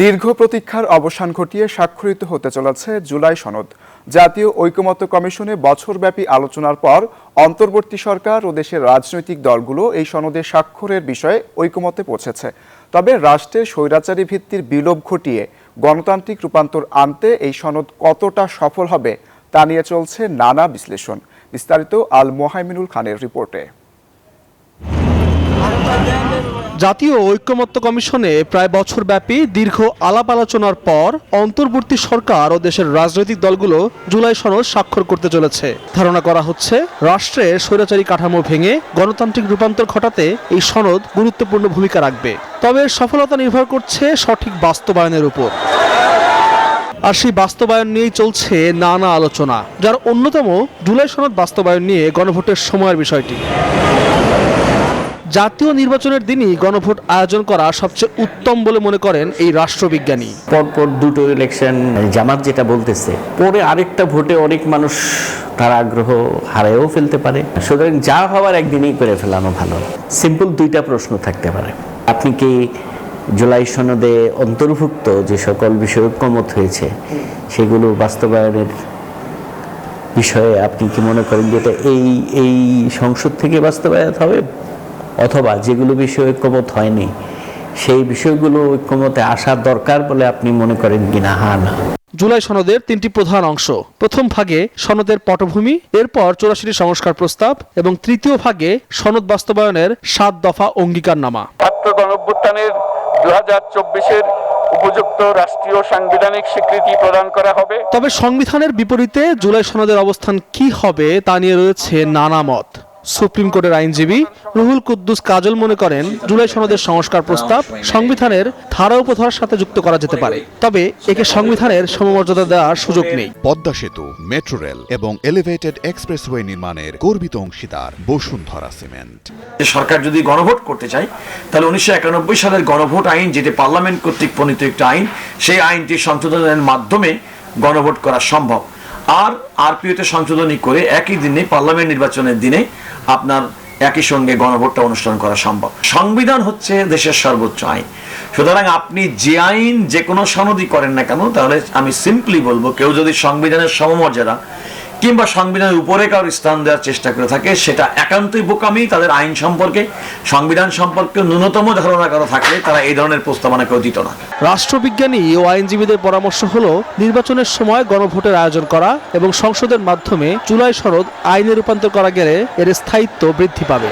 দীর্ঘ প্রতীক্ষার অবসান ঘটিয়ে স্বাক্ষরিত হতে চলেছে জুলাই সনদ। জাতীয় ঐকমত্য কমিশনে বছরব্যাপী আলোচনার পর অন্তর্বর্তী সরকার ও দেশের রাজনৈতিক দলগুলো এই সনদে স্বাক্ষরের বিষয়ে ঐকমত্যে পৌঁছেছে। তবে রাষ্ট্রের স্বৈরাচারী ভিত্তির বিলোপ ঘটিয়ে গণতান্ত্রিক রূপান্তর আনতে এই সনদ কতটা সফল হবে তা নিয়ে চলছে নানা বিশ্লেষণ। বিস্তারিত আল মোহাইমিনুল খানের রিপোর্টে। জাতীয় ঐকমত্য কমিশনে প্রায় বছরব্যাপী দীর্ঘ আলাপ আলোচনার পর অন্তর্বর্তী সরকার ও দেশের রাজনৈতিক দলগুলো জুলাই সনদ স্বাক্ষর করতে চলেছে। ধারণা করা হচ্ছে রাষ্ট্রের স্বৈরাচারী কাঠামো ভেঙে গণতান্ত্রিক রূপান্তর ঘটাতে এই সনদ গুরুত্বপূর্ণ ভূমিকা রাখবে। তবে সফলতা নির্ভর করছে সঠিক বাস্তবায়নের উপর। আর সেই বাস্তবায়ন নিয়েই চলছে নানা আলোচনা, যার অন্যতম জুলাই সনদ বাস্তবায়ন নিয়ে গণভোটের সময়ের বিষয়টি। জাতীয় নির্বাচনের দিনই গণভোট আয়োজন করা সবচেয়ে উত্তম বলে মনে করেন এই রাষ্ট্রবিজ্ঞানী। পরপর দুটো ইলেকশন জামাত যেটা বলতেছে, পরে আরেকটা ভোটে অনেক মানুষ তার আগ্রহ হারায়ও ফেলতে পারে। সুতরাং যা হওয়ার একদিনেই করে ফেলানো ভালো। সিম্পল দুইটা প্রশ্ন থাকতে পারে, আপনি কি জুলাই সনদে অন্তর্ভুক্ত যে সকল বিষয় ঐকমত হয়েছে সেগুলো বাস্তবায়নের বিষয়ে আপনি কি মনে করেন যে এটা এই সংসদ থেকে বাস্তবায়ন হবে, অথবা যেগুলো বিষয়ে ঐক্যমত হয়নি সেই বিষয়গুলো ঐক্যমতে আসার দরকার বলে আপনি মনে করেন কিনা? হ্যাঁ, না। জুলাই সনদের তিনটি প্রধান অংশ। প্রথম ভাগে সনদের পটভূমি, এরপর 84টি সংস্কার প্রস্তাব এবং তৃতীয় ভাগে সনদ বাস্তবায়নের 7 দফা অঙ্গীকারনামা। ছাত্র গণঅভ্যুত্থানের 2024-এর উপযুক্ত রাষ্ট্রীয় সাংবিধানিক স্বীকৃতি প্রদান করা হবে। তবে সংবিধানের বিপরীতে জুলাই সনদের অবস্থান কি হবে তা নিয়ে রয়েছে নানা মত। সুপ্রিম কোর্টের আইনজীবী রুহুল কুদ্দুস কাজল মনে করেন জুলাই সনদের সংস্কার প্রস্তাব সংবিধানের ধারা উপধারার সাথে যুক্ত করা যেতে পারে, তবে একে সংবিধানের সমমর্যাদা দেওয়ার সুযোগ নেই। পদ্মা সেতু, মেট্রো রেল এবং এলিভেটেড এক্সপ্রেসওয়ে নির্মাণের গর্বিত অংশীদার বসুন্ধরা সিমেন্ট। সরকার যদি গণভোট করতে চায় তাহলে 1991 সালের গণভোট আইন, যেটি পার্লামেন্ট কর্তৃক প্রণীত একটা আইন, সেই আইনটি সংশোধনের মাধ্যমে গণভোট করা সম্ভব। আর আরপিওতে সংশোধনী করে একই দিনে পার্লামেন্ট নির্বাচনের দিনে আপনার একই সঙ্গে গণভোটটা অনুষ্ঠান করা সম্ভব। সংবিধান হচ্ছে দেশের সর্বোচ্চ আইন। সুতরাং আপনি যে আইন যে কোনো সনদই করেন না কেন, তাহলে আমি সিম্পলি বলবো, কেউ যদি সংবিধানের সমমর্যাদা কিংবা সংবিধানের উপরে কারোর স্থান দেওয়ার চেষ্টা করে থাকে, সেটা একান্তই বোকামি। তাদের আইন সম্পর্কে, সংবিধান সম্পর্কে ন্যূনতম ধারণা কারো থাকলে তারা এই ধরনের প্রস্তাবনা কেউ দিত না। রাষ্ট্রবিজ্ঞানী ও আইনজীবীদের পরামর্শ হলো নির্বাচনের সময় গণভোটের আয়োজন করা এবং সংসদের মাধ্যমে জুলাই সনদ আইনে রূপান্তর করা গেলে এর স্থায়িত্ব বৃদ্ধি পাবে।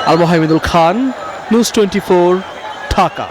আল মোহাইমিনুল খান, নিউজ 24, ঢাকা।